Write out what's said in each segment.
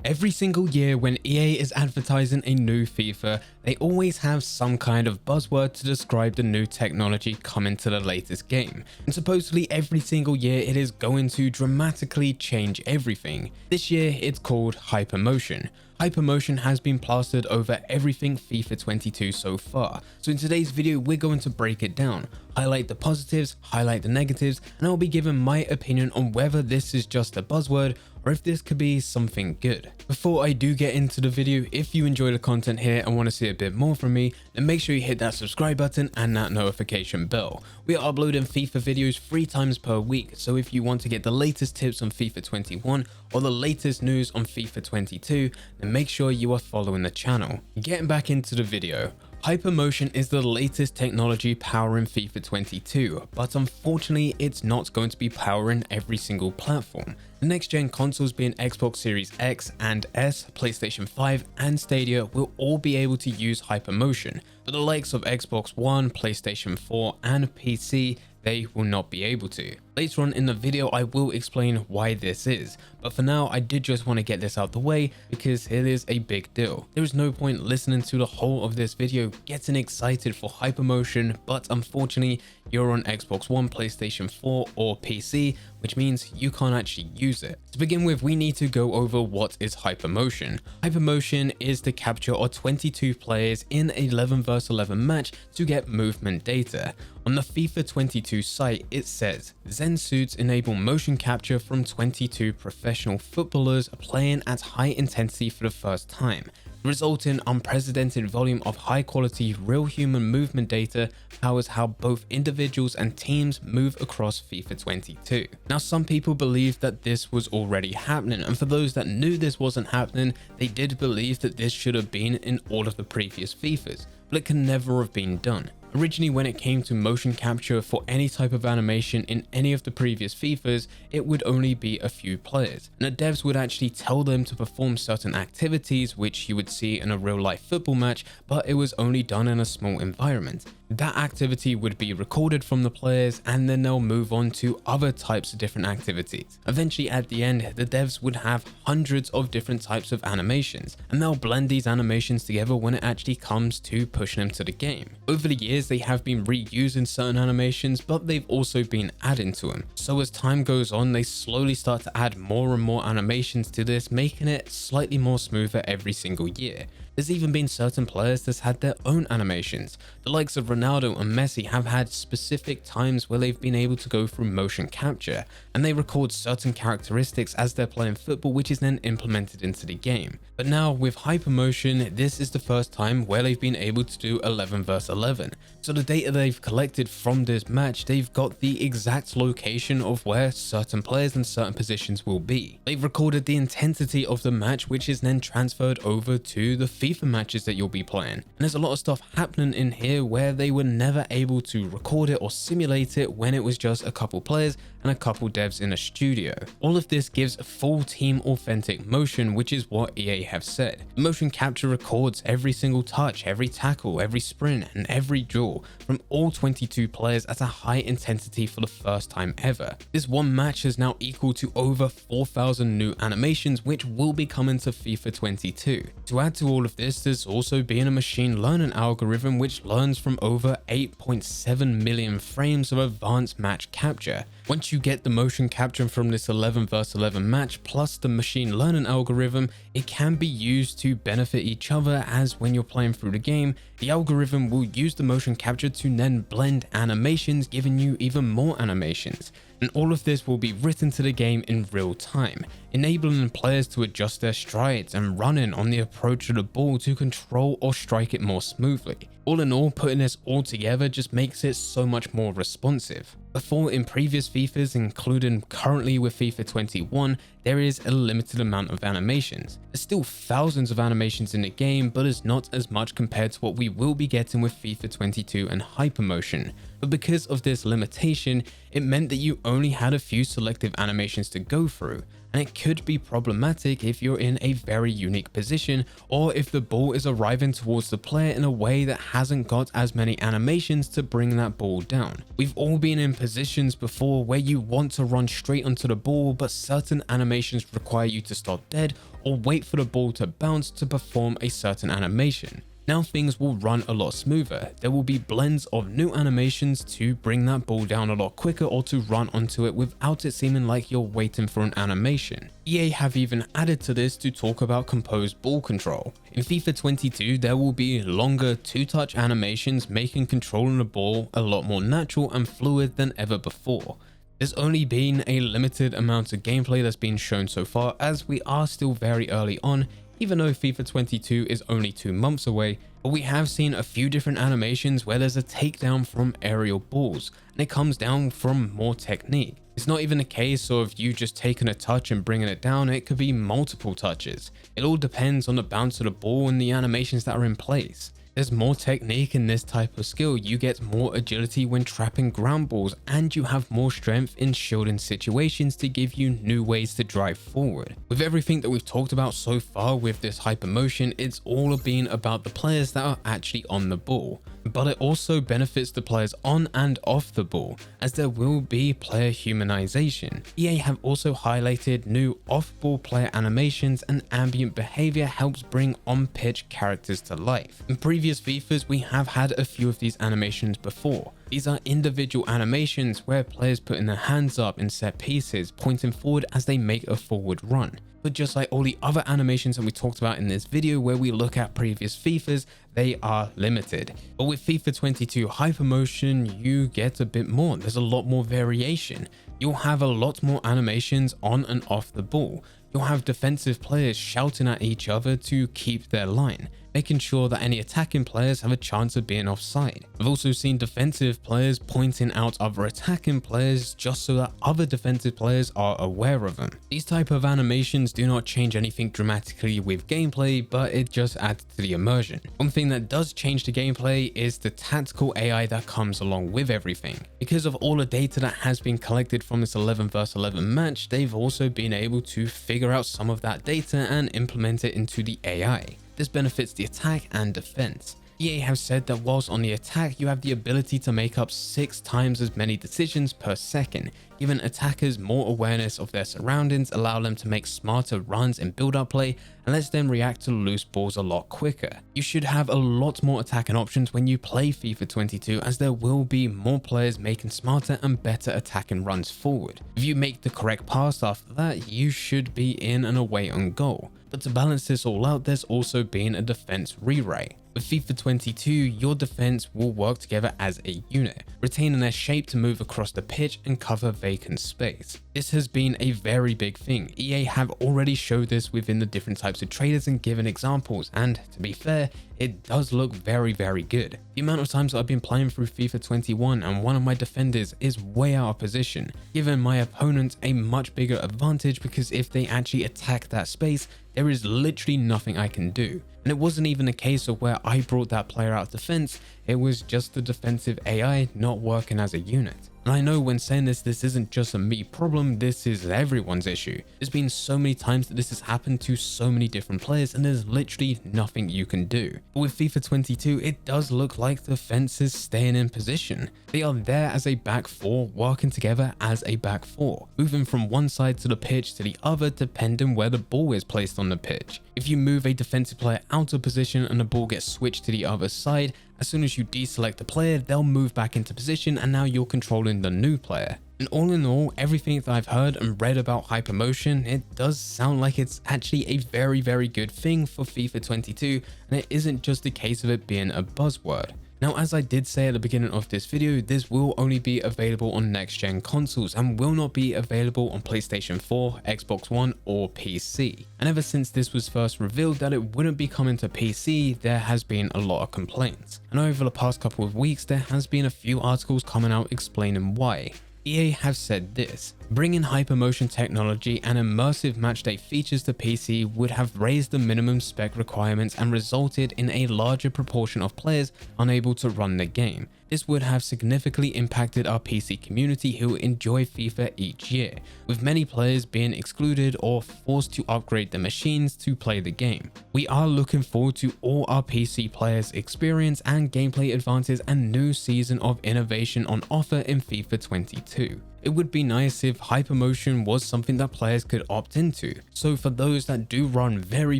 Every single year when EA is advertising a new FIFA, they always have some kind of buzzword to describe the new technology coming to the latest game. And supposedly every single year it is going to dramatically change everything. This year it's called Hypermotion. Hypermotion has been plastered over everything FIFA 22 so far. So in today's video we're going to break it down, highlight the positives, highlight the negatives, and I'll be giving my opinion on whether this is just a buzzword or if this could be something good. Before I do get into the video, if you enjoy the content here and want to see a bit more from me, then make sure you hit that subscribe button and that notification bell. We are uploading FIFA videos 3 times per week, so if you want to get the latest tips on FIFA 21 or the latest news on FIFA 22, then make sure you are following the channel. Getting back into the video. Hypermotion is the latest technology powering FIFA 22, but unfortunately it's not going to be powering every single platform. The next gen consoles being Xbox Series X and S, PlayStation 5 and Stadia will all be able to use Hypermotion, but the likes of Xbox One, PlayStation 4 and PC, they will not be able to. Later on in the video I will explain why this is, but for now I did just want to get this out the way because it is a big deal. There is no point listening to the whole of this video getting excited for Hypermotion, but unfortunately you're on Xbox One, PlayStation 4 or PC, which means you can't actually use it. To begin with, we need to go over what is Hypermotion. Hypermotion is the capture of 22 players in an 11 vs 11 match to get movement data. On the FIFA 22 site it says, Xsens suits enable motion capture from 22 professional footballers playing at high intensity for the first time. The resulting unprecedented volume of high quality real human movement data powers how both individuals and teams move across FIFA 22. Now some people believe that this was already happening, and for those that knew this wasn't happening, they did believe that this should have been in all of the previous FIFAs, but it can never have been done. Originally, when it came to motion capture for any type of animation in any of the previous FIFAs, it would only be a few players, and the devs would actually tell them to perform certain activities which you would see in a real life football match, but it was only done in a small environment. That activity would be recorded from the players and then they'll move on to other types of different activities. Eventually at the end, the devs would have hundreds of different types of animations, and they'll blend these animations together when it actually comes to pushing them to the game. Over the years they have been reusing certain animations, but they've also been adding to them. So as time goes on, they slowly start to add more and more animations to this, making it slightly more smoother every single year. There's even been certain players that's had their own animations. The likes of Ronaldo and Messi have had specific times where they've been able to go through motion capture, and they record certain characteristics as they're playing football, which is then implemented into the game. But now with Hypermotion, this is the first time where they've been able to do 11 vs 11. So the data they've collected from this match, they've got the exact location of where certain players and certain positions will be. They've recorded the intensity of the match, which is then transferred over to the FIFA matches that you'll be playing. And there's a lot of stuff happening in here where they were never able to record it or simulate it when it was just a couple players and a couple devs in a studio. All of this gives a full team authentic motion, which is what EA have said. Motion capture records every single touch, every tackle, every sprint and every duel from all 22 players at a high intensity for the first time ever. This one match has now equal to over 4,000 new animations, which will be coming to FIFA 22. To add to all of this, there's also been a machine learning algorithm which learns from over 8.7 million frames of advanced match capture. Once you get the motion capture from this 11 vs 11 match plus the machine learning algorithm, it can be used to benefit each other, as when you're playing through the game, the algorithm will use the motion capture to then blend animations, giving you even more animations. And all of this will be written to the game in real time, enabling players to adjust their strides and running on the approach of the ball to control or strike it more smoothly. All in all, putting this all together just makes it so much more responsive. Before, in previous FIFAs, including currently with FIFA 21, there is a limited amount of animations. There's still thousands of animations in the game, but it's not as much compared to what we will be getting with FIFA 22 and Hypermotion. But because of this limitation, it meant that you only had a few selective animations to go through, and it could be problematic if you're in a very unique position or if the ball is arriving towards the player in a way that hasn't got as many animations to bring that ball down. We've all been in positions before where you want to run straight onto the ball, but certain animations require you to stop dead or wait for the ball to bounce to perform a certain animation. Now things will run a lot smoother. There will be blends of new animations to bring that ball down a lot quicker or to run onto it without it seeming like you're waiting for an animation. EA have even added to this to talk about composed ball control. In FIFA 22, there will be longer two-touch animations, making controlling the ball a lot more natural and fluid than ever before. There's only been a limited amount of gameplay that's been shown so far, as we are still very early on, even though FIFA 22 is only 2 months away, but we have seen a few different animations where there's a takedown from aerial balls, and it comes down from more technique. It's not even a case of you just taking a touch and bringing it down, it could be multiple touches. It all depends on the bounce of the ball and the animations that are in place. There's more technique in this type of skill, you get more agility when trapping ground balls, and you have more strength in shielding situations to give you new ways to drive forward. With everything that we've talked about so far with this Hypermotion, it's all been about the players that are actually on the ball. But it also benefits the players on and off the ball, as there will be player humanization. EA have also highlighted new off-ball player animations, and ambient behavior helps bring on-pitch characters to life. In previous FIFAs, we have had a few of these animations before. These are individual animations where players putting their hands up in set pieces, pointing forward as they make a forward run. But just like all the other animations that we talked about in this video where we look at previous FIFAs, they are limited. But with FIFA 22 Hypermotion, you get a bit more. There's a lot more variation. You'll have a lot more animations on and off the ball. You'll have defensive players shouting at each other to keep their line, making sure that any attacking players have a chance of being offside. I've also seen defensive players pointing out other attacking players just so that other defensive players are aware of them. These type of animations do not change anything dramatically with gameplay, but it just adds to the immersion. One thing that does change the gameplay is the tactical AI that comes along with everything. Because of all the data that has been collected from this 11 vs 11 match, they've also been able to figure out some of that data and implement it into the AI. This benefits the attack and defense. EA have said that whilst on the attack, you have the ability to make up 6 times as many decisions per second, giving attackers more awareness of their surroundings, allow them to make smarter runs in build-up play, and lets them react to loose balls a lot quicker. You should have a lot more attacking options when you play FIFA 22, as there will be more players making smarter and better attacking runs forward. If you make the correct pass after that, you should be in and away on goal. But to balance this all out, there's also been a defense rewrite. With FIFA 22, your defense will work together as a unit, retaining their shape to move across the pitch and cover vacant space. This has been a very big thing. EA have already showed this within the different types of traders and given examples, and to be fair, it does look very good. The amount of times that I've been playing through FIFA 21 and one of my defenders is way out of position, giving my opponent a much bigger advantage, because if they actually attack that space, there is literally nothing I can do. And it wasn't even a case of where I brought that player out of defense, it was just the defensive AI not working as a unit. And I know when saying this isn't just a me problem, this is everyone's issue. There's been so many times that this has happened to so many different players, and there's literally nothing you can do. But with FIFA 22, it does look like the defense is staying in position. They are there as a back 4, working together as a back 4, moving from one side to the pitch to the other depending where the ball is placed on the pitch. If you move a defensive player out of position and the ball gets switched to the other side, as soon as you deselect the player, they'll move back into position, and now you're controlling the new player. And all in all, everything that I've heard and read about Hypermotion, it does sound like it's actually a very good thing for FIFA 22, and it isn't just a case of it being a buzzword. Now, as I did say at the beginning of this video, this will only be available on next-gen consoles and will not be available on PlayStation 4, Xbox One, or PC. And ever since this was first revealed that it wouldn't be coming to PC, there has been a lot of complaints. And over the past couple of weeks, there has been a few articles coming out explaining why. EA have said this: bringing Hypermotion technology and immersive matchday features to PC would have raised the minimum spec requirements and resulted in a larger proportion of players unable to run the game. This would have significantly impacted our PC community who enjoy FIFA each year, with many players being excluded or forced to upgrade their machines to play the game. We are looking forward to all our PC players' experience and gameplay advances and new season of innovation on offer in FIFA 22. It would be nice if Hypermotion was something that players could opt into. So for those that do run very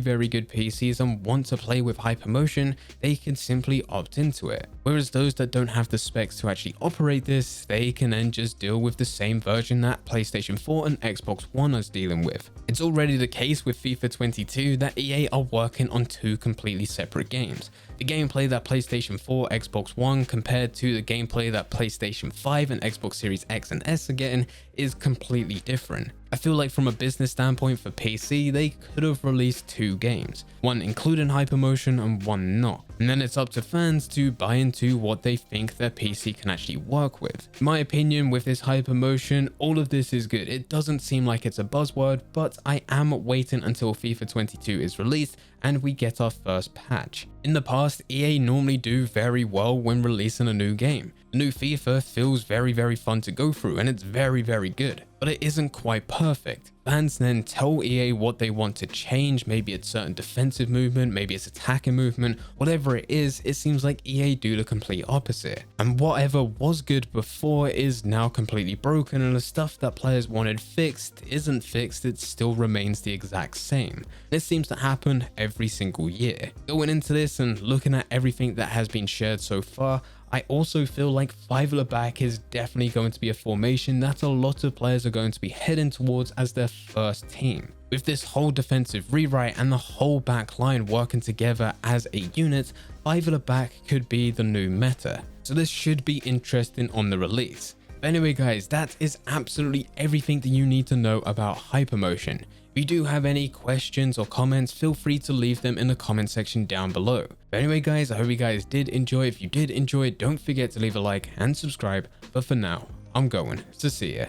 good PCs and want to play with Hypermotion, they can simply opt into it. Whereas those that don't have the specs to actually operate this, they can then just deal with the same version that PlayStation 4 and Xbox One is dealing with. It's already the case with FIFA 22 that EA are working on two completely separate games. The gameplay that PlayStation 4, Xbox One compared to the gameplay that PlayStation 5 and Xbox Series X and S are getting is completely different. I feel like from a business standpoint for PC, they could have released two games, one including Hypermotion and one not. And then it's up to fans to buy into what they think their PC can actually work with. In my opinion, with this Hypermotion, all of this is good. It doesn't seem like it's a buzzword, but I am waiting until FIFA 22 is released and we get our first patch. In the past, EA normally do very well when releasing a new game. The new FIFA feels very fun to go through and it's very good, but it isn't quite perfect. Fans then tell EA what they want to change, maybe it's certain defensive movement, maybe it's attacking movement, whatever it is, it seems like EA do the complete opposite. And whatever was good before is now completely broken, and the stuff that players wanted fixed isn't fixed, it still remains the exact same. This seems to happen every single year. Going into this and looking at everything that has been shared so far, I also feel like 5 at the back is definitely going to be a formation that a lot of players are going to be heading towards as their first team. With this whole defensive rewrite and the whole back line working together as a unit, 5 at the back could be the new meta. So this should be interesting on the release. But anyway guys, that is absolutely everything that you need to know about Hypermotion. If you do have any questions or comments, feel free to leave them in the comment section down below. But anyway guys, I hope you guys did enjoy. If you did enjoy, don't forget to leave a like and subscribe. But for now, I'm going to see ya.